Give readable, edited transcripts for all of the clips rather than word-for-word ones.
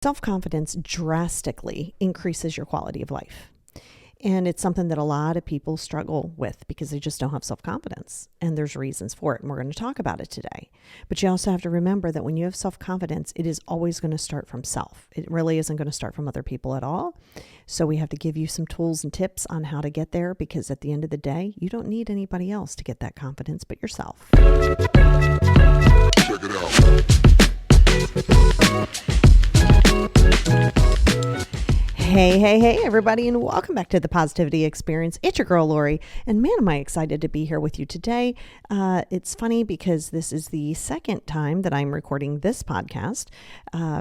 Self-confidence drastically increases your quality of life. And it's something that a lot of people struggle with because they just don't have self-confidence. And there's reasons for it. And we're going to talk about it today. But you also have to remember that when you have self-confidence, it is always going to start from self. It really isn't going to start from other people at all. So we have to give you some tools and tips on how to get there, because at the end of the day, you don't need anybody else to get that confidence but yourself. Check it out. Hey, everybody, and welcome back to the Positivity Experience. It's your girl, Lori, and man, am I excited to be here with you today. It's funny because this is the second time that I'm recording this podcast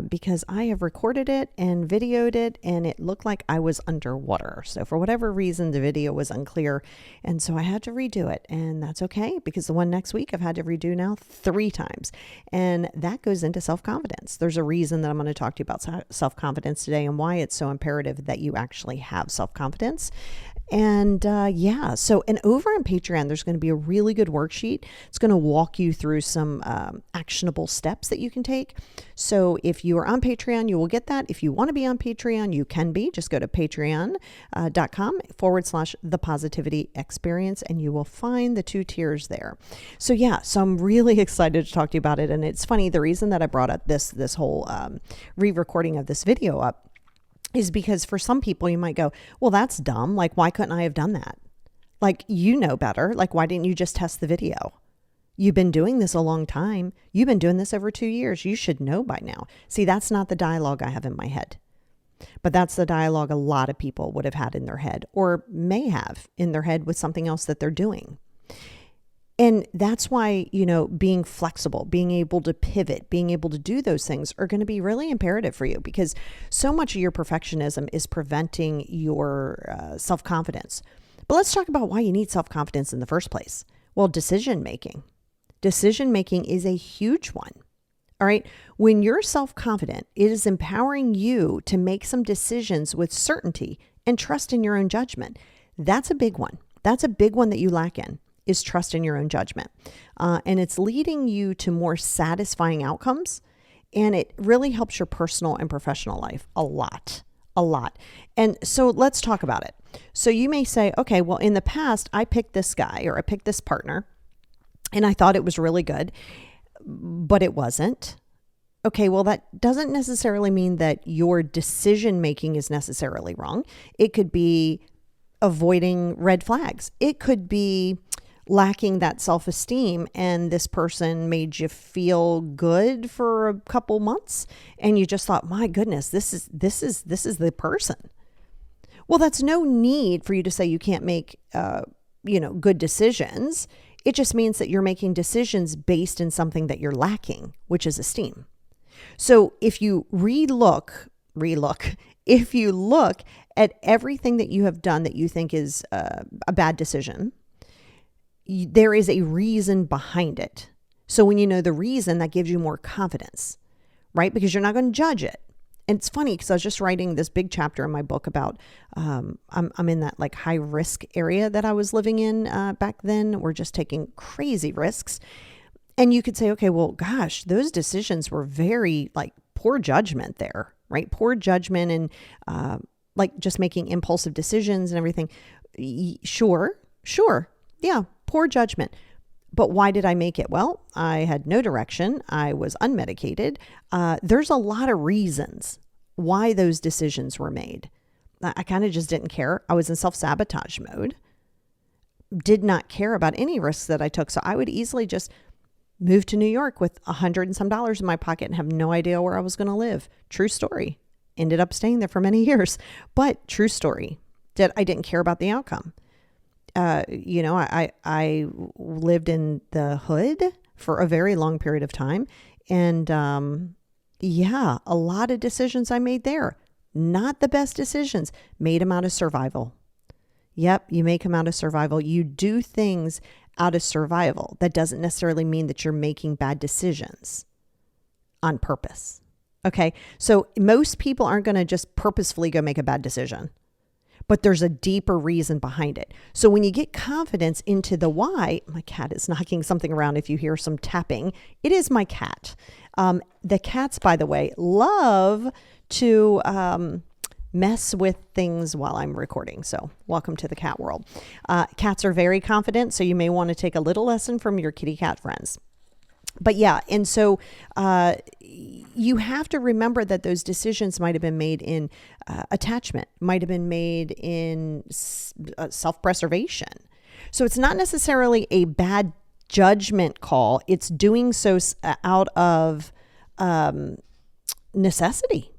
because I have recorded it and videoed it, and it looked like I was underwater. So for whatever reason, the video was unclear, and so I had to redo it, and that's okay, because the one next week I've had to redo now 3 times, and that goes into self-confidence. There's a reason that I'm going to talk to you about self-confidence today and why it's so imperative that you actually have self-confidence. And so over on Patreon, there's going to be a really good worksheet. It's going to walk you through some actionable steps that you can take. So if you are on Patreon, you will get that. If you want to be on Patreon, you can be. Just go to patreon.com/the positivity experience, and you will find the 2 tiers there. So I'm really excited to talk to you about it. And it's funny, the reason that I brought up this whole re-recording of this video up is because for some people you might go, well, that's dumb. Like, why couldn't I have done that? Like, you know better. Like, why didn't you just test the video? You've been doing this a long time. You've been doing this over 2 years. You should know by now. See, that's not the dialogue I have in my head, but that's the dialogue a lot of people would have had in their head, or may have in their head with something else that they're doing. And that's why, being flexible, being able to pivot, being able to do those things are going to be really imperative for you, because so much of your perfectionism is preventing your self-confidence. But let's talk about why you need self-confidence in the first place. Well, decision-making. Decision-making is a huge one. All right. When you're self-confident, it is empowering you to make some decisions with certainty and trust in your own judgment. That's a big one. That's a big one that you lack in, is trust in your own judgment. And it's leading you to more satisfying outcomes. And it really helps your personal and professional life a lot. And so let's talk about it. So you may say, okay, well, in the past, I picked this guy or I picked this partner and I thought it was really good, but it wasn't. Okay, well, that doesn't necessarily mean that your decision making is necessarily wrong. It could be avoiding red flags. It could be lacking that self-esteem, and this person made you feel good for a couple months and you just thought, my goodness, this is the person. Well, that's no need for you to say you can't make good decisions. It just means that you're making decisions based in something that you're lacking, which is esteem. So if you if you look at everything that you have done that you think is a bad decision, there is a reason behind it. So when you know the reason, that gives you more confidence, right? Because you're not going to judge it. And it's funny because I was just writing this big chapter in my book about, I'm in that like high risk area that I was living in back then. We're just taking crazy risks. And you could say, okay, well, gosh, those decisions were very like poor judgment there, right? Poor judgment and like just making impulsive decisions and everything. Sure. Yeah. Poor judgment. But why did I make it? Well, I had no direction. I was unmedicated. There's a lot of reasons why those decisions were made. I kind of just didn't care. I was in self-sabotage mode. Did not care about any risks that I took. So I would easily just move to New York with $100 and some in my pocket and have no idea where I was going to live. True story. Ended up staying there for many years, but true story. I didn't care about the outcome. I lived in the hood for a very long period of time. And a lot of decisions I made there, not the best decisions, made them out of survival. Yep, you make them out of survival. You do things out of survival. That doesn't necessarily mean that you're making bad decisions on purpose. Okay, so most people aren't going to just purposefully go make a bad decision. but there's a deeper reason behind it. So when you get confidence into the why, my cat is knocking something around. If you hear some tapping, it is my cat. The cats, by the way, love to mess with things while I'm recording. So welcome to the cat world. Cats are very confident, so you may want to take a little lesson from your kitty cat friends. But yeah, and so you have to remember that those decisions might have been made in attachment, might have been made in self-preservation. So it's not necessarily a bad judgment call. It's doing so out of necessity.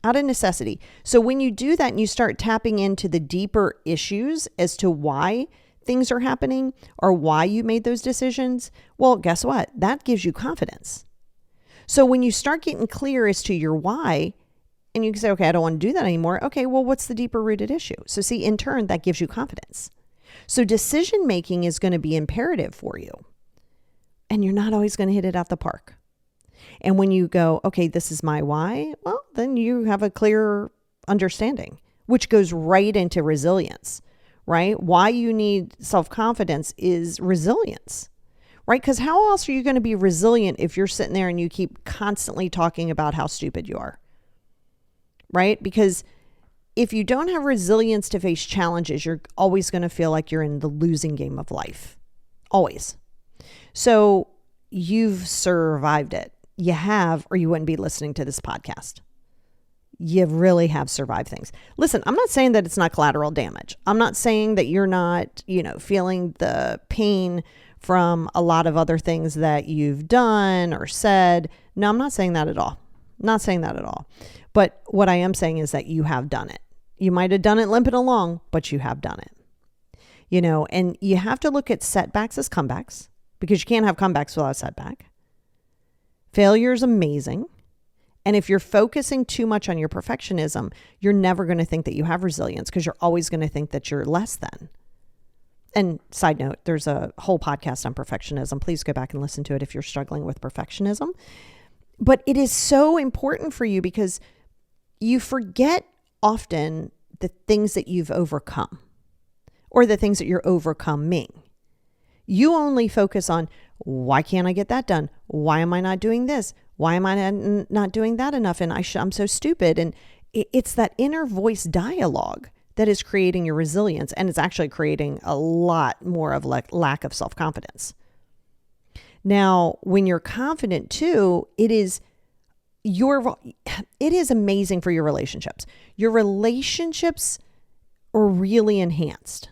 Out of necessity. So when you do that and you start tapping into the deeper issues as to why things are happening or why you made those decisions, well, guess what? That gives you confidence. So when you start getting clear as to your why, and you can say, okay, I don't want to do that anymore. Okay, well, what's the deeper rooted issue? So see, in turn, that gives you confidence. So decision making is going to be imperative for you. And you're not always going to hit it out the park. And when you go, okay, this is my why, well, then you have a clear understanding, which goes right into resilience, right? Why you need self-confidence is resilience, right? Because how else are you going to be resilient if you're sitting there and you keep constantly talking about how stupid you are, right? Because if you don't have resilience to face challenges, you're always going to feel like you're in the losing game of life, always. So you've survived it. You have, or you wouldn't be listening to this podcast. You really have survived things. Listen, I'm not saying that it's not collateral damage. I'm not saying that you're not, feeling the pain from a lot of other things that you've done or said. No, I'm not saying that at all. Not saying that at all. But what I am saying is that you have done it. You might have done it limping along, but you have done it. And you have to look at setbacks as comebacks, because you can't have comebacks without a setback. Failure is amazing. And if you're focusing too much on your perfectionism, you're never going to think that you have resilience, because you're always going to think that you're less than. And side note, there's a whole podcast on perfectionism. Please go back and listen to it if you're struggling with perfectionism. But it is so important for you because you forget often the things that you've overcome or the things that you're overcoming. You only focus on, why can't I get that done? Why am I not doing this? Why am I not doing that enough? And I'm so stupid. And it's that inner voice dialogue that is creating your resilience. And it's actually creating a lot more of lack of self-confidence. Now, when you're confident too, it is amazing for your relationships. Your relationships are really enhanced.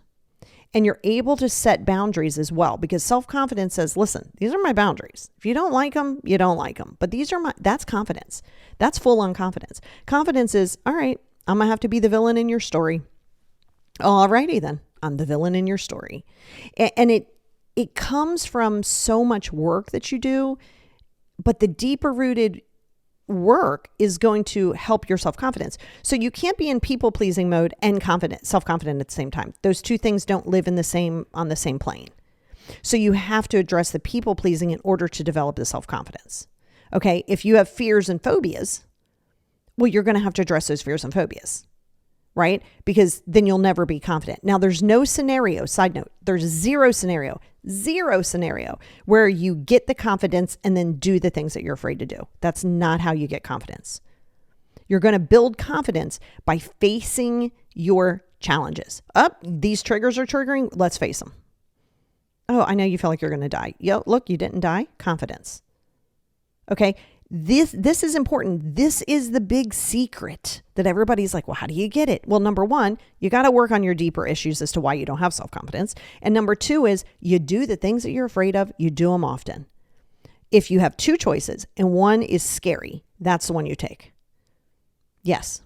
And you're able to set boundaries as well, because self-confidence says, listen, these are my boundaries. If you don't like them, you don't like them. But that's confidence. That's full on confidence. Confidence is, all right, I'm going to have to be the villain in your story. All righty then, I'm the villain in your story. And it comes from so much work that you do, but the deeper rooted work is going to help your self-confidence. So you can't be in people-pleasing mode and self-confident at the same time. Those two things don't live on the same plane. So you have to address the people-pleasing in order to develop the self-confidence. Okay, if you have fears and phobias, well, you're going to have to address those fears and phobias, right? Because then you'll never be confident. Now, there's no scenario, side note, there's zero scenario where you get the confidence and then do the things that you're afraid to do. That's not how you get confidence. You're going to build confidence by facing your challenges. These triggers are triggering. Let's face them. Oh, I know you feel like you're going to die. Yo, look, you didn't die. Confidence. Okay. This is important. This is the big secret that everybody's like, well, how do you get it? Well, number one, you got to work on your deeper issues as to why you don't have self-confidence. And number two is you do the things that you're afraid of. You do them often. If you have two choices and one is scary, that's the one you take. Yes.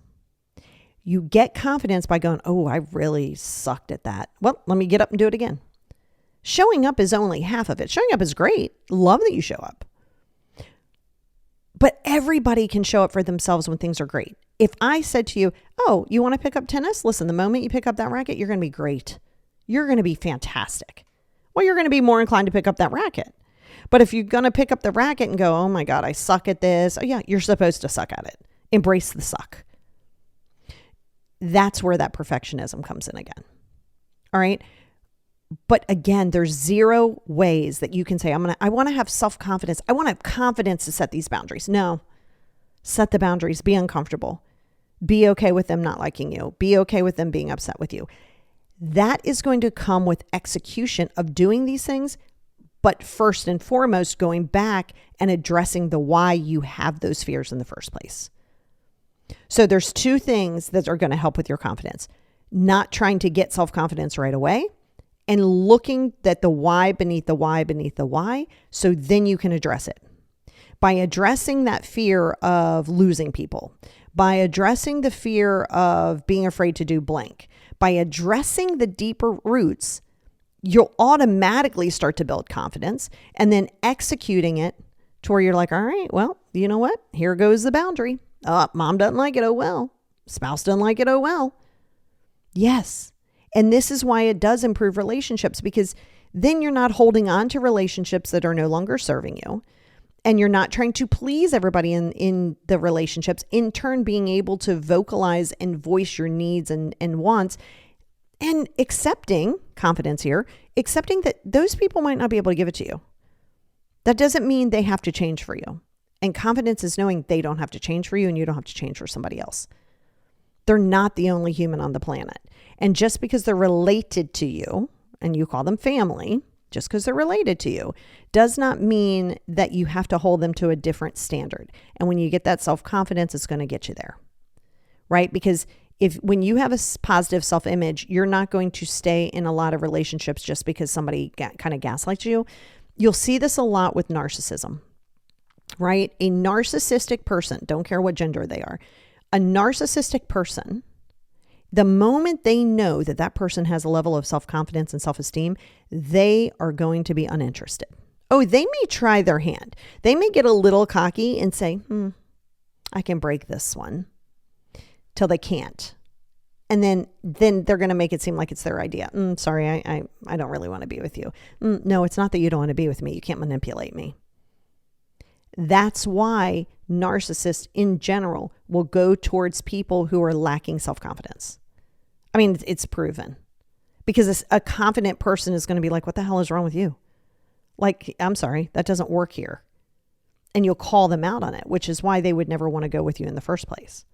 You get confidence by going, oh, I really sucked at that. Well, let me get up and do it again. Showing up is only half of it. Showing up is great. Love that you show up. But everybody can show up for themselves when things are great. If I said to you, oh, you want to pick up tennis? Listen, the moment you pick up that racket, you're going to be great. You're going to be fantastic. Well, you're going to be more inclined to pick up that racket. But if you're going to pick up the racket and go, oh my God, I suck at this. Oh yeah, you're supposed to suck at it. Embrace the suck. that's where that perfectionism comes in again. All right. But again, there's zero ways that you can say, I want to have self-confidence. I want to have confidence to set these boundaries. No, set the boundaries, be uncomfortable, be okay with them not liking you, be okay with them being upset with you. That is going to come with execution of doing these things. But first and foremost, going back and addressing the why you have those fears in the first place. So there's two things that are going to help with your confidence. Not trying to get self-confidence right away and looking at the why beneath the why beneath the why. So then you can address it. By addressing that fear of losing people, by addressing the fear of being afraid to do blank, by addressing the deeper roots, you'll automatically start to build confidence and then executing it to where you're like, all right, well, you know what? Here goes the boundary. Mom doesn't like it. Oh, well. Spouse doesn't like it. Oh, well. Yes. And this is why it does improve relationships, because then you're not holding on to relationships that are no longer serving you. And you're not trying to please everybody in the relationships, in turn being able to vocalize and voice your needs and wants, and accepting confidence here, accepting that those people might not be able to give it to you. That doesn't mean they have to change for you. And confidence is knowing they don't have to change for you and you don't have to change for somebody else. They're not the only human on the planet. And just because they're related to you, and you call them family, just because they're related to you, does not mean that you have to hold them to a different standard. And when you get that self-confidence, it's going to get you there, right? Because when you have a positive self-image, you're not going to stay in a lot of relationships just because somebody kind of gaslights you. You'll see this a lot with narcissism, right? A narcissistic person, don't care what gender they are, a narcissistic person, the moment they know that that person has a level of self-confidence and self-esteem, they are going to be uninterested. Oh, they may try their hand. They may get a little cocky and say, I can break this one, till they can't. And then they're going to make it seem like it's their idea. Sorry, I don't really want to be with you. No, it's not that you don't want to be with me. You can't manipulate me. That's why narcissists in general will go towards people who are lacking self-confidence. I mean, it's proven. Because a confident person is going to be like, what the hell is wrong with you? Like, I'm sorry, that doesn't work here. And you'll call them out on it, which is why they would never want to go with you in the first place.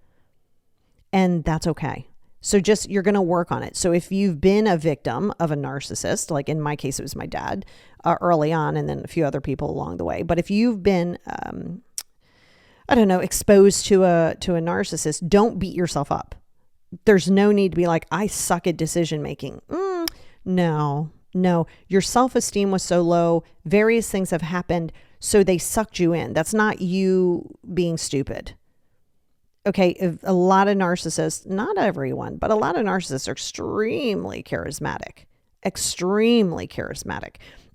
And that's okay. So you're going to work on it. So if you've been a victim of a narcissist, like in my case, it was my dad early on, and then a few other people along the way. But if you've been, exposed to a narcissist, don't beat yourself up. There's no need to be like, I suck at decision making. No. Your self-esteem was so low. Various things have happened. So they sucked you in. That's not you being stupid. Okay, a lot of narcissists, not everyone, but a lot of narcissists are extremely charismatic.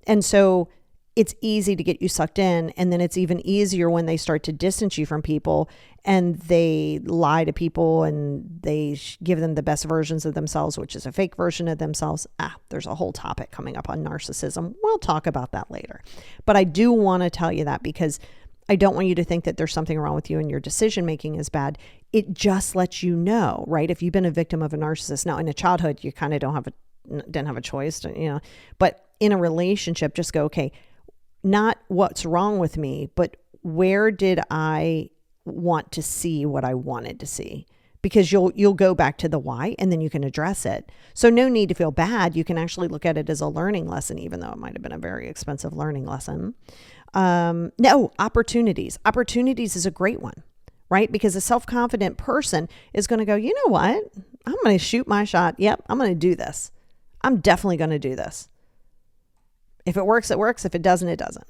And so it's easy to get you sucked in. And then it's even easier when they start to distance you from people and they lie to people and they give them the best versions of themselves, which is a fake version of themselves. There's a whole topic coming up on narcissism. We'll talk about that later. But I do want to tell you that because I don't want you to think that there's something wrong with you and your decision making is bad. It just lets you know, right? If you've been a victim of a narcissist, now in a childhood, you kind of didn't have a choice, but in a relationship, just go, okay, not what's wrong with me, but where did I want to see what I wanted to see? Because you'll go back to the why and then you can address it. So no need to feel bad. You can actually look at it as a learning lesson, even though it might have been a very expensive learning lesson. Opportunities. Opportunities is a great one, right? Because a self-confident person is going to go, you know what? I'm going to shoot my shot. Yep, I'm going to do this. I'm definitely going to do this. If it works, it works. If it doesn't, it doesn't.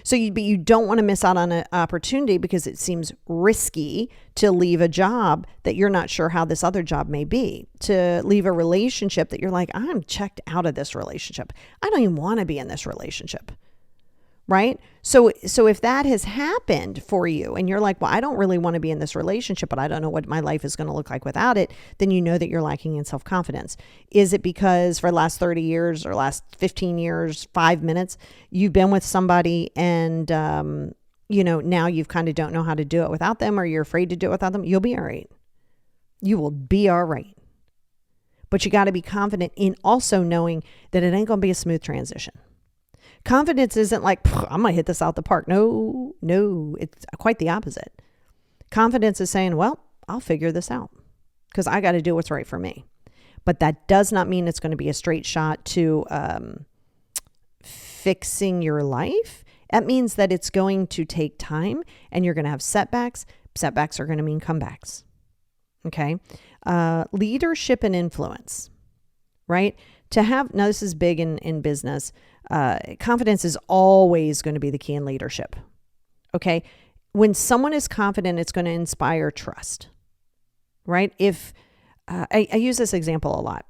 So you don't want to miss out on an opportunity because it seems risky to leave a job that you're not sure how this other job may be, to leave a relationship that you're like, I'm checked out of this relationship. I don't even want to be in this relationship. Right? So if that has happened for you and you're like, well, I don't really want to be in this relationship, but I don't know what my life is going to look like without it, then you know that you're lacking in self-confidence. Is it because for the last 30 years or last 15 years, 5 minutes, you've been with somebody and, now you've kind of don't know how to do it without them or you're afraid to do it without them? You'll be all right. You will be all right. But you got to be confident in also knowing that it ain't going to be a smooth transition. Confidence isn't like, I'm going to hit this out the park. No, it's quite the opposite. Confidence is saying, well, I'll figure this out because I got to do what's right for me. But that does not mean it's going to be a straight shot to fixing your life. That means that it's going to take time and you're going to have setbacks. Setbacks are going to mean comebacks. Okay. Leadership and influence, right? Now this is big in business. Confidence is always going to be the key in leadership. Okay. When someone is confident, it's going to inspire trust, right? If I use this example a lot,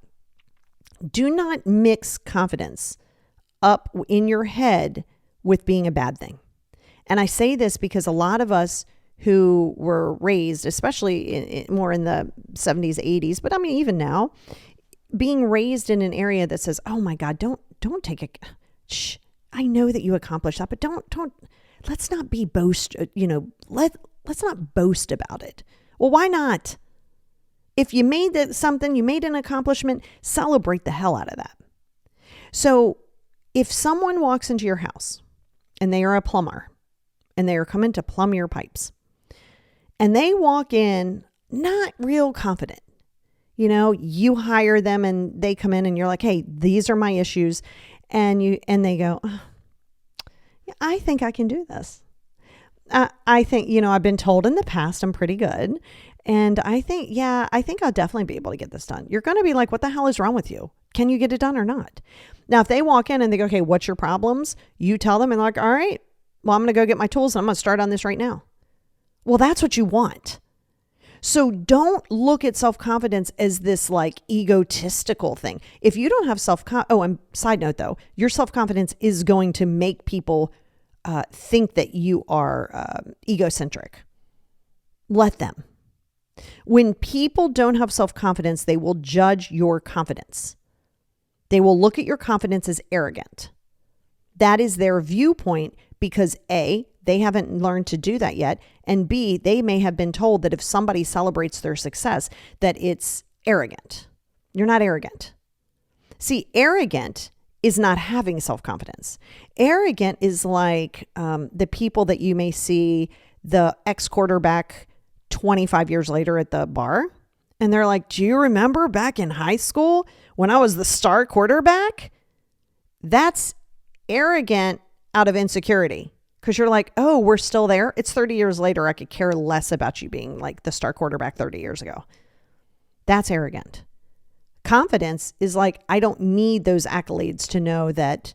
do not mix confidence up in your head with being a bad thing. And I say this because a lot of us who were raised, especially more in the 70s, 80s, but I mean, even now, being raised in an area that says, oh my God, don't take it. Shh, I know that you accomplished that, but don't, let's not be let's not boast about it. Well, why not? If you made something, you made an accomplishment, celebrate the hell out of that. So if someone walks into your house and they are a plumber and they are coming to plumb your pipes and they walk in not real confident, you hire them and they come in and you're like, hey, these are my issues. And they go, oh, yeah, I think I can do this. I think, I've been told in the past I'm pretty good. And I think I'll definitely be able to get this done. You're going to be like, what the hell is wrong with you? Can you get it done or not? Now, if they walk in and they go, okay, what's your problems? You tell them and they're like, all right, well, I'm going to go get my tools and I'm going to start on this right now. Well, that's what you want. So don't look at self-confidence as this like egotistical thing. If you don't have and side note though, your self-confidence is going to make people think that you are egocentric. Let them. When people don't have self-confidence, they will judge your confidence. They will look at your confidence as arrogant. That is their viewpoint because A, they haven't learned to do that yet. And B, they may have been told that if somebody celebrates their success, that it's arrogant. You're not arrogant. See, arrogant is not having self-confidence. Arrogant is like the people that you may see, the ex-quarterback 25 years later at the bar. And they're like, do you remember back in high school when I was the star quarterback? That's arrogant out of insecurity. Because you're like, oh, we're still there. It's 30 years later. I could care less about you being like the star quarterback 30 years ago. That's arrogant. Confidence is like, I don't need those accolades to know that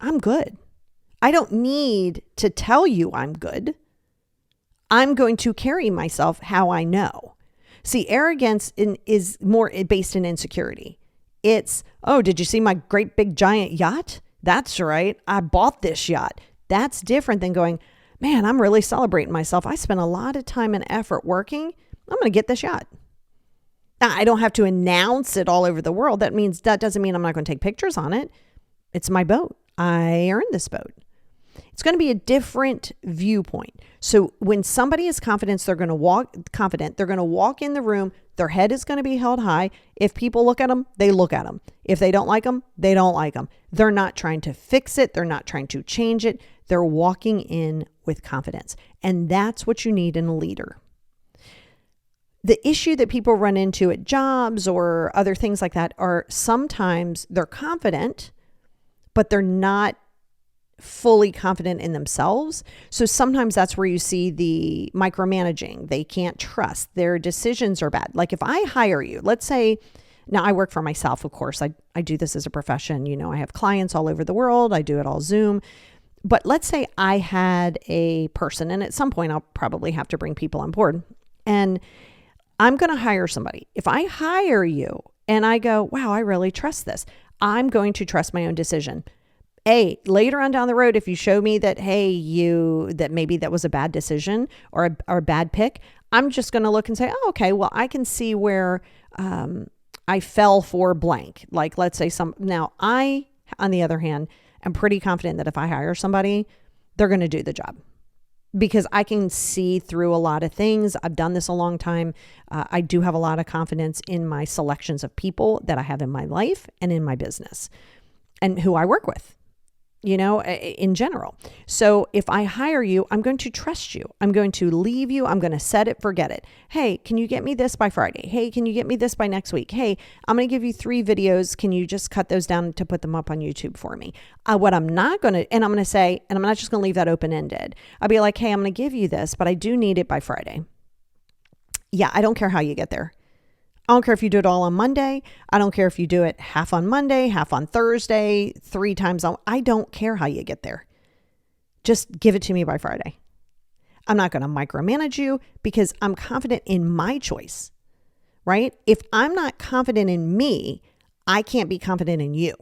I'm good. I don't need to tell you I'm good. I'm going to carry myself how I know. See, arrogance is more based in insecurity. It's, oh, did you see my great big giant yacht? That's right. I bought this yacht. That's different than going, man, I'm really celebrating myself. I spent a lot of time and effort working. I'm going to get this yacht. Now, I don't have to announce it all over the world. That doesn't mean I'm not going to take pictures on it. It's my boat. I earned this boat. It's going to be a different viewpoint. So when somebody is confident, they're going to walk in the room. Their head is going to be held high. If people look at them, they look at them. If they don't like them, they don't like them. They're not trying to fix it. They're not trying to change it. They're walking in with confidence. And that's what you need in a leader. The issue that people run into at jobs or other things like that are sometimes they're confident, but they're not fully confident in themselves. So sometimes that's where you see the micromanaging. They can't trust. Their decisions are bad. Like if I hire you, let's say, now I work for myself, of course. I do this as a profession. I have clients all over the world. I do it all Zoom. But let's say I had a person, and at some point I'll probably have to bring people on board. And I'm going to hire somebody. If I hire you and I go, wow, I really trust this, I'm going to trust my own decision. Later on down the road, if you show me that, that maybe that was a bad decision or a bad pick, I'm just going to look and say, oh, okay, well, I can see where I fell for blank. Like, let's say now I, on the other hand, am pretty confident that if I hire somebody, they're going to do the job. because I can see through a lot of things. I've done this a long time. I do have a lot of confidence in my selections of people that I have in my life and in my business and who I work with, in general. So if I hire you, I'm going to trust you. I'm going to leave you. I'm going to set it, forget it. Hey, can you get me this by Friday? Hey, can you get me this by next week? Hey, I'm going to give you 3 videos. Can you just cut those down to put them up on YouTube for me? What I'm not going to, and I'm going to say, and I'm not just going to leave that open-ended. I'll be like, hey, I'm going to give you this, but I do need it by Friday. Yeah, I don't care how you get there. I don't care if you do it all on Monday. I don't care if you do it half on Monday, half on Thursday, 3 times on. I don't care how you get there. Just give it to me by Friday. I'm not going to micromanage you because I'm confident in my choice, right? If I'm not confident in me, I can't be confident in you.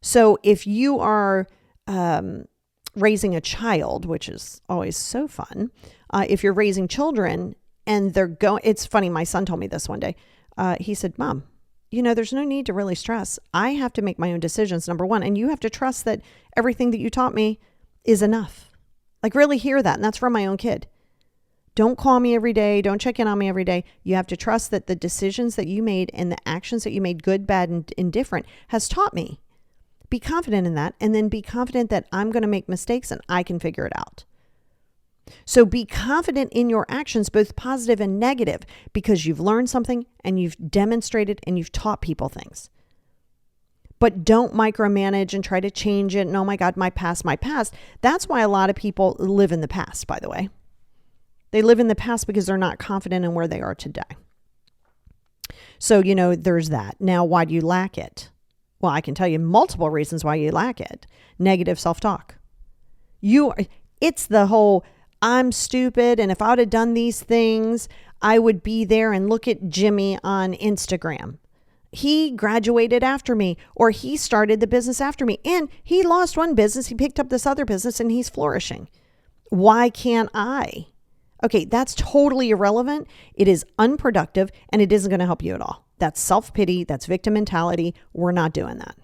So if you are raising a child, which is always so fun, if you're raising children, and they're going, it's funny, my son told me this one day. He said, Mom, there's no need to really stress. I have to make my own decisions, number one, and you have to trust that everything that you taught me is enough. Like really hear that. And that's from my own kid. Don't call me every day. Don't check in on me every day. You have to trust that the decisions that you made and the actions that you made, good, bad, and indifferent, has taught me. Be confident in that, and then be confident that I'm going to make mistakes and I can figure it out. So be confident in your actions, both positive and negative, because you've learned something and you've demonstrated and you've taught people things. But don't micromanage and try to change it. And oh my God, my past, my past. That's why a lot of people live in the past, by the way. They live in the past because they're not confident in where they are today. So, there's that. Now, why do you lack it? Well, I can tell you multiple reasons why you lack it. Negative self-talk. It's the whole, I'm stupid, and if I would have done these things, I would be there, and look at Jimmy on Instagram. He graduated after me, or he started the business after me, and he lost one business, he picked up this other business, and he's flourishing. Why can't I? Okay, that's totally irrelevant. It is unproductive, and it isn't going to help you at all. That's self-pity, that's victim mentality. We're not doing that.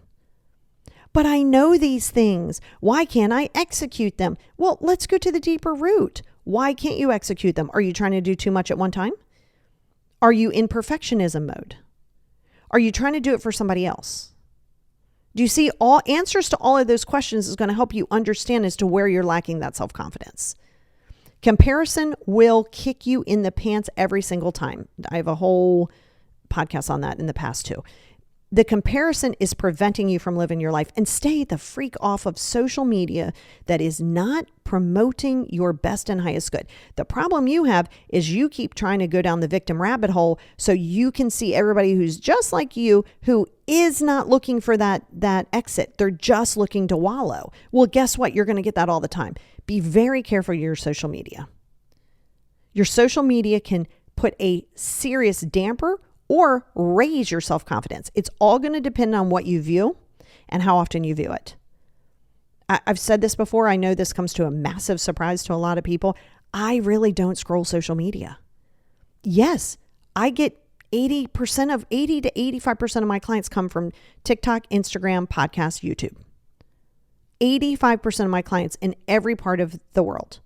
But I know these things. Why can't I execute them? Well, let's go to the deeper root. Why can't you execute them? Are you trying to do too much at one time? Are you in perfectionism mode? Are you trying to do it for somebody else? Do you see, all answers to all of those questions is going to help you understand as to where you're lacking that self-confidence. Comparison will kick you in the pants every single time. I have a whole podcast on that in the past too. The comparison is preventing you from living your life, and stay the freak off of social media that is not promoting your best and highest good. The problem you have is you keep trying to go down the victim rabbit hole so you can see everybody who's just like you, who is not looking for that exit. They're just looking to wallow. Well, guess what? You're going to get that all the time. Be very careful of your social media. Your social media can put a serious damper or raise your self-confidence. It's all going to depend on what you view and how often you view it. I've said this before. I know this comes to a massive surprise to a lot of people. I really don't scroll social media. Yes, I get 80 to 85% of my clients come from TikTok, Instagram, podcast, YouTube. 85% of my clients in every part of the world.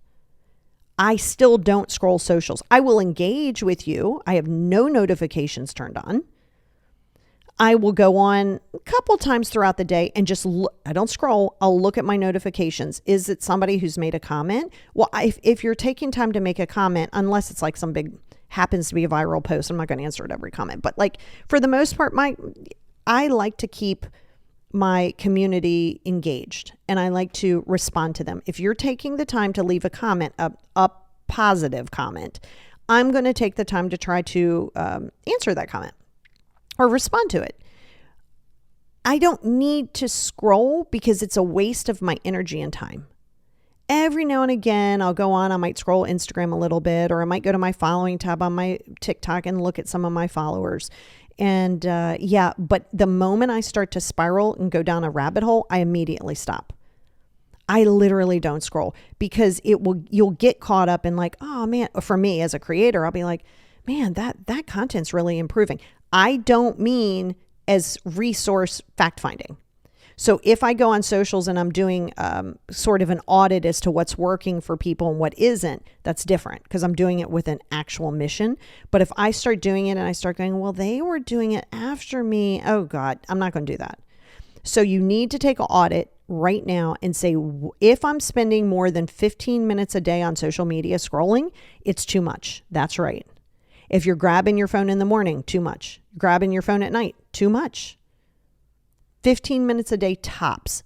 I still don't scroll socials. I will engage with you. I have no notifications turned on. I will go on a couple times throughout the day and just look. I don't scroll. I'll look at my notifications. Is it somebody who's made a comment? Well, if you're taking time to make a comment, unless it's like some big, happens to be a viral post, I'm not going to answer it every comment. But like for the most part, I like to keep my community engaged, and I like to respond to them. If you're taking the time to leave a comment, a positive comment, I'm going to take the time to try to answer that comment or respond to it. I don't need to scroll because it's a waste of my energy and time. Every now and again, I'll go on, I might scroll Instagram a little bit, or I might go to my following tab on my TikTok and look at some of my followers. And but the moment I start to spiral and go down a rabbit hole, I immediately stop. I literally don't scroll because you'll get caught up in like, oh man, for me as a creator, I'll be like, man, that content's really improving. I don't mean as resource fact finding. So if I go on socials and I'm doing sort of an audit as to what's working for people and what isn't, that's different because I'm doing it with an actual mission. But if I start doing it and I start going, well, they were doing it after me. Oh God, I'm not going to do that. So you need to take an audit right now and say, if I'm spending more than 15 minutes a day on social media scrolling, it's too much. That's right. If you're grabbing your phone in the morning, too much. Grabbing your phone at night, too much. 15 minutes a day tops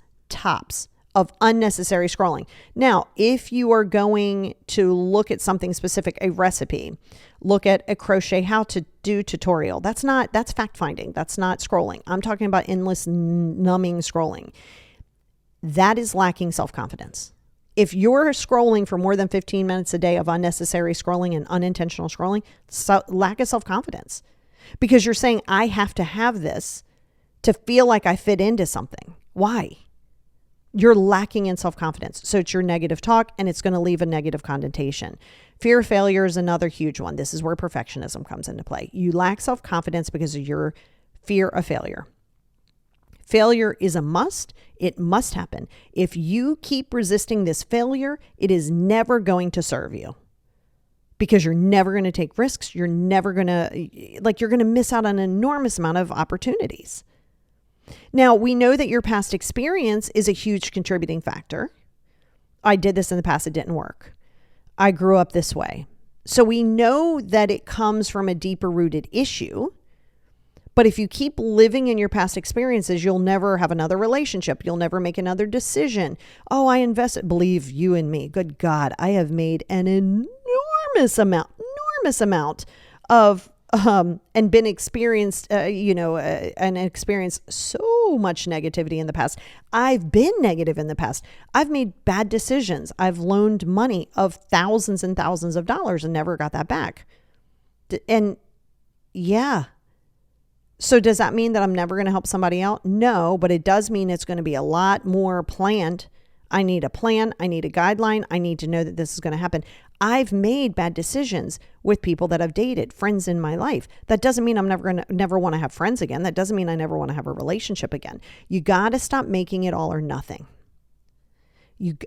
of unnecessary scrolling. Now, if you are going to look at something specific, a recipe, look at a crochet how to do tutorial. That's fact finding. That's not scrolling. I'm talking about endless numbing scrolling. That is lacking self-confidence. If you're scrolling for more than 15 minutes a day of unnecessary scrolling and unintentional scrolling, lack of self-confidence. Because you're saying, I have to have this to feel like I fit into something. Why? You're lacking in self-confidence. So it's your negative talk and it's going to leave a negative connotation. Fear of failure is another huge one. This is where perfectionism comes into play. You lack self-confidence because of your fear of failure. Failure is a must. It must happen. If you keep resisting this failure, it is never going to serve you because you're never going to take risks. You're never going to, you're going to miss out on an enormous amount of opportunities. Now, we know that your past experience is a huge contributing factor. I did this in the past. It didn't work. I grew up this way. So we know that it comes from a deeper rooted issue. But if you keep living in your past experiences, you'll never have another relationship. You'll never make another decision. Oh, I invested. Believe you and me. Good God, I have made an enormous amount of and been experienced, and experienced so much negativity in the past. I've been negative in the past. I've made bad decisions. I've loaned money of thousands and thousands of dollars and never got that back. And yeah. So does that mean that I'm never going to help somebody out? No, but it does mean it's going to be a lot more planned. I need a plan. I need a guideline. I need to know that this is going to happen. I've made bad decisions with people that I've dated, friends in my life. That doesn't mean I'm never want to have friends again. That doesn't mean I never want to have a relationship again. You got to stop making it all or nothing.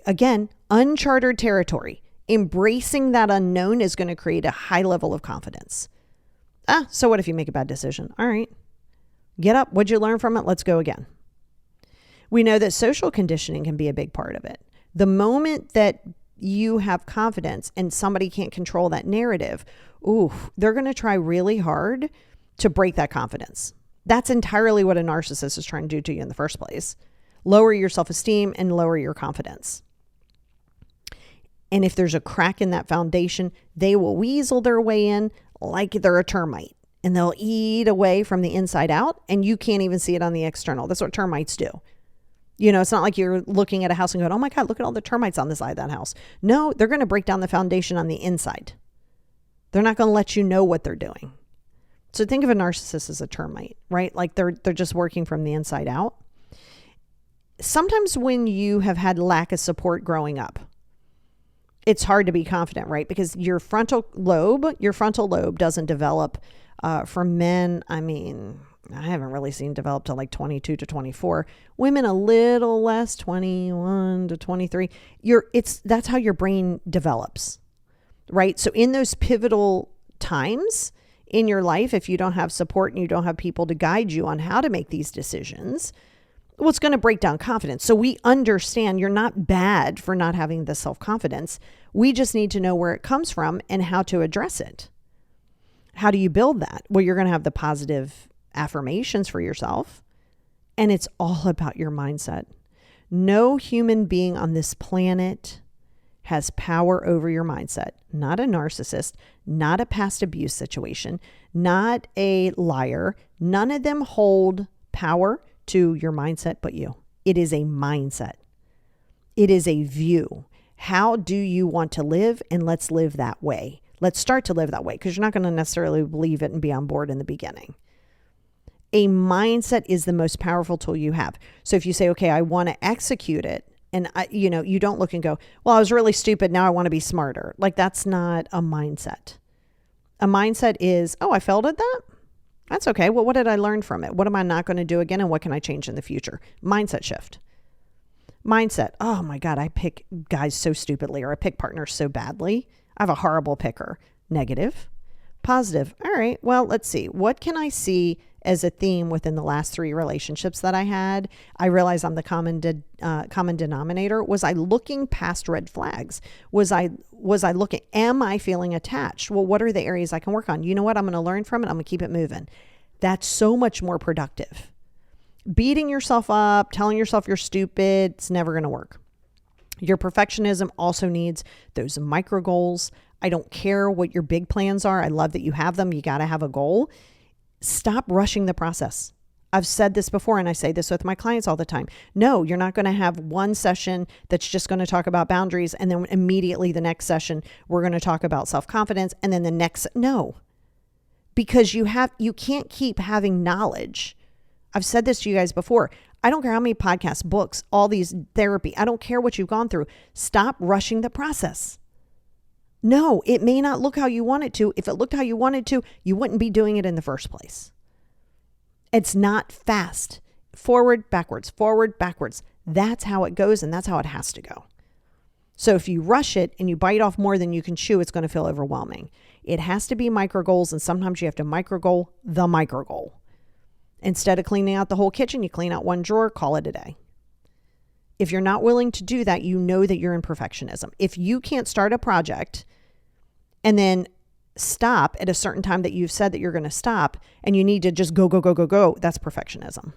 Again, uncharted territory. Embracing that unknown is going to create a high level of confidence. So what if you make a bad decision? All right, get up. What'd you learn from it? Let's go again. We know that social conditioning can be a big part of it. The moment that you have confidence and somebody can't control that narrative, they're going to try really hard to break that confidence. That's entirely what a narcissist is trying to do to you in the first place. Lower your self-esteem and lower your confidence. And if there's a crack in that foundation, they will weasel their way in like they're a termite, and they'll eat away from the inside out, and you can't even see it on the external. That's what termites do. It's not like you're looking at a house and going, oh my God, look at all the termites on the side of that house. No, they're going to break down the foundation on the inside. They're not going to let you know what they're doing. So think of a narcissist as a termite, right? Like they're just working from the inside out. Sometimes when you have had lack of support growing up, it's hard to be confident, right? Because your frontal lobe doesn't develop for men. I mean, I haven't really seen develop till like 22 to 24. Women a little less, 21 to 23. That's how your brain develops, right? So in those pivotal times in your life, if you don't have support and you don't have people to guide you on how to make these decisions, well, it's going to break down confidence. So we understand you're not bad for not having the self-confidence. We just need to know where it comes from and how to address it. How do you build that? Well, you're going to have the positive affirmations for yourself, and it's all about your mindset. No human being on this planet has power over your mindset. Not a narcissist, not a past abuse situation, not a liar. None of them hold power to your mindset but you. It is a mindset. It is a view. How do you want to live? And let's live that way. Let's start to live that way, because you're not going to necessarily believe it and be on board in the beginning. A mindset is the most powerful tool you have. So if you say, okay, I want to execute it, and you don't look and go, well, I was really stupid. Now I want to be smarter. Like that's not a mindset. A mindset is, oh, I failed at that. That's okay. Well, what did I learn from it? What am I not going to do again? And what can I change in the future? Mindset shift. Mindset. Oh my God, I pick guys so stupidly, or I pick partners so badly. I have a horrible picker. Negative. Positive. All right. Well, let's see. What can I see as a theme within the last 3 relationships that I had? I realized I'm the common denominator. Was I looking past red flags? Was I looking, am I feeling attached? Well, what are the areas I can work on? You know what? I'm going to learn from it. I'm going to keep it moving. That's so much more productive. Beating yourself up, telling yourself you're stupid, it's never going to work. Your perfectionism also needs those micro goals. I don't care what your big plans are. I love that you have them. You got to have a goal. Stop rushing the process. I've said this before, and I say this with my clients all the time. No, you're not going to have one session that's just going to talk about boundaries, and then immediately the next session, we're going to talk about self-confidence, and then the next, no. Because you can't keep having knowledge. I've said this to you guys before. I don't care how many podcasts, books, all these therapy. I don't care what you've gone through. Stop rushing the process. No, it may not look how you want it to. If it looked how you wanted to, you wouldn't be doing it in the first place. It's not fast. Forward, backwards, forward, backwards. That's how it goes, and that's how it has to go. So if you rush it and you bite off more than you can chew, it's going to feel overwhelming. It has to be micro goals, and sometimes you have to micro goal the micro goal. Instead of cleaning out the whole kitchen, you clean out one drawer, call it a day. If you're not willing to do that, you know that you're in perfectionism. If you can't start a project and then stop at a certain time that you've said that you're going to stop, and you need to just go, that's perfectionism.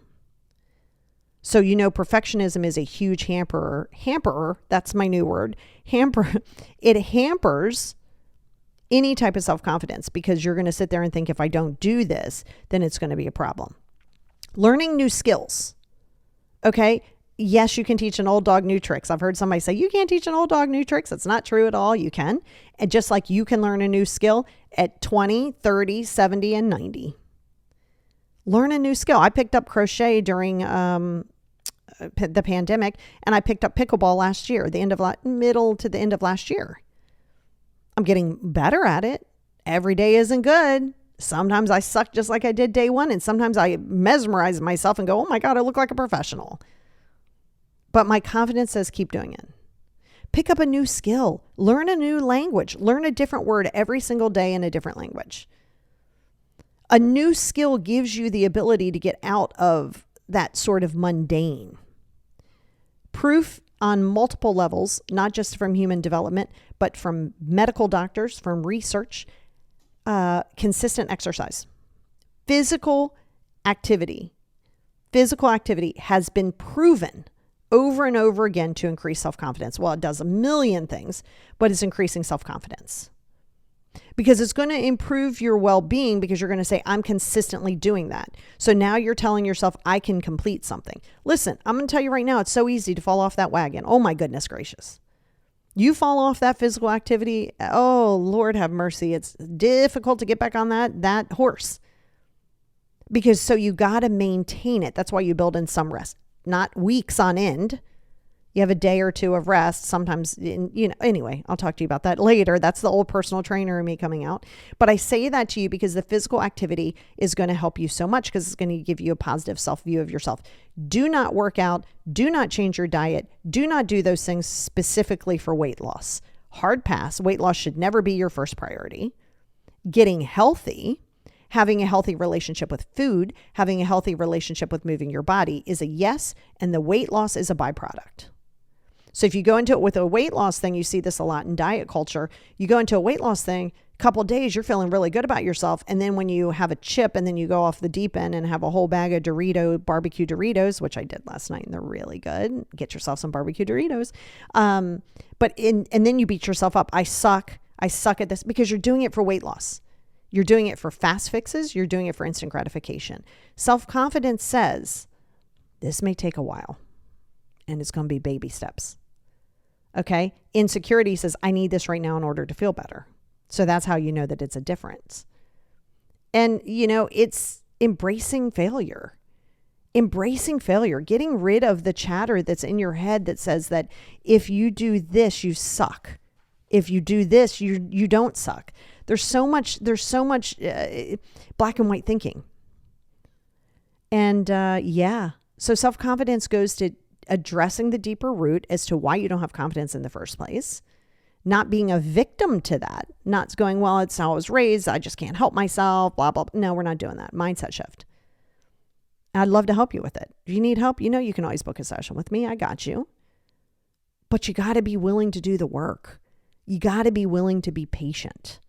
So, perfectionism is a huge hamperer. That's my new word. It hampers any type of self-confidence, because you're going to sit there and think, if I don't do this, then it's going to be a problem. Learning new skills. Okay. Yes, you can teach an old dog new tricks. I've heard somebody say, you can't teach an old dog new tricks. That's not true at all. You can. And just like you can learn a new skill at 20, 30, 70, and 90. Learn a new skill. I picked up crochet during the pandemic, and I picked up pickleball last year, middle to the end of last year. I'm getting better at it. Every day isn't good. Sometimes I suck just like I did day one, and sometimes I mesmerize myself and go, oh my God, I look like a professional. But my confidence says keep doing it. Pick up a new skill. Learn a new language. Learn a different word every single day in a different language. A new skill gives you the ability to get out of that sort of mundane. Proof on multiple levels, not just from human development, but from medical doctors, from research, consistent exercise. Physical activity has been proven over and over again to increase self-confidence. Well, it does a million things, but it's increasing self-confidence. Because it's going to improve your well-being, because you're going to say, I'm consistently doing that. So now you're telling yourself, I can complete something. Listen, I'm going to tell you right now, it's so easy to fall off that wagon. Oh my goodness gracious. You fall off that physical activity. Oh, Lord have mercy. It's difficult to get back on that horse. Because so you got to maintain it. That's why you build in some rest, not weeks on end. You have a day or two of rest. Sometimes, anyway, I'll talk to you about that later. That's the old personal trainer in me coming out. But I say that to you because the physical activity is going to help you so much, because it's going to give you a positive self-view of yourself. Do not work out. Do not change your diet. Do not do those things specifically for weight loss. Hard pass. Weight loss should never be your first priority. Getting healthy, having a healthy relationship with food, having a healthy relationship with moving your body is a yes, and the weight loss is a byproduct. So if you go into it with a weight loss thing, you see this a lot in diet culture. You go into a weight loss thing, a couple of days, you're feeling really good about yourself. And then when you have a chip and then you go off the deep end and have a whole bag of barbecue Doritos, which I did last night, and they're really good. Get yourself some barbecue Doritos. And then you beat yourself up. I suck at this, because you're doing it for weight loss. You're doing it for fast fixes. You're doing it for instant gratification. Self-confidence says this may take a while, and it's going to be baby steps. Okay. Insecurity says, I need this right now in order to feel better. So that's how you know that it's a difference. And, it's embracing failure, getting rid of the chatter that's in your head that says that if you do this, you suck. If you do this, you don't suck. There's so much black and white thinking. And so self-confidence goes to addressing the deeper root as to why you don't have confidence in the first place, not being a victim to that, not going, well, it's how I was raised, I just can't help myself, blah, blah. No, we're not doing that. Mindset shift. I'd love to help you with it. If you need help, you can always book a session with me. I got you. But you got to be willing to do the work. You got to be willing to be patient.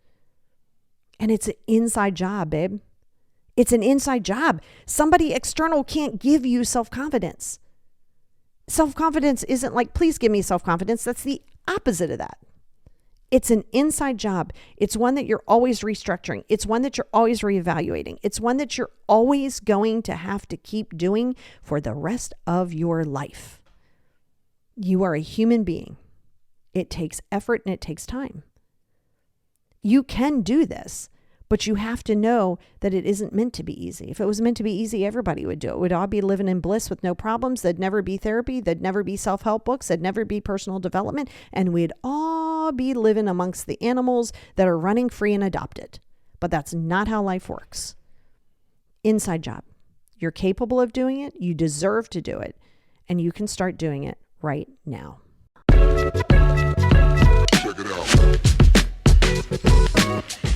And it's an inside job, babe. It's an inside job. Somebody external can't give you self-confidence. Self-confidence isn't like, please give me self-confidence. That's the opposite of that. It's an inside job. It's one that you're always restructuring. It's one that you're always reevaluating. It's one that you're always going to have to keep doing for the rest of your life. You are a human being. It takes effort and it takes time. You can do this, but you have to know that it isn't meant to be easy. If it was meant to be easy, everybody would do it. We'd all be living in bliss with no problems. There'd never be therapy. There'd never be self-help books. There'd never be personal development. And we'd all be living amongst the animals that are running free and adopted. But that's not how life works. Inside job. You're capable of doing it. You deserve to do it. And you can start doing it right now. Check it out.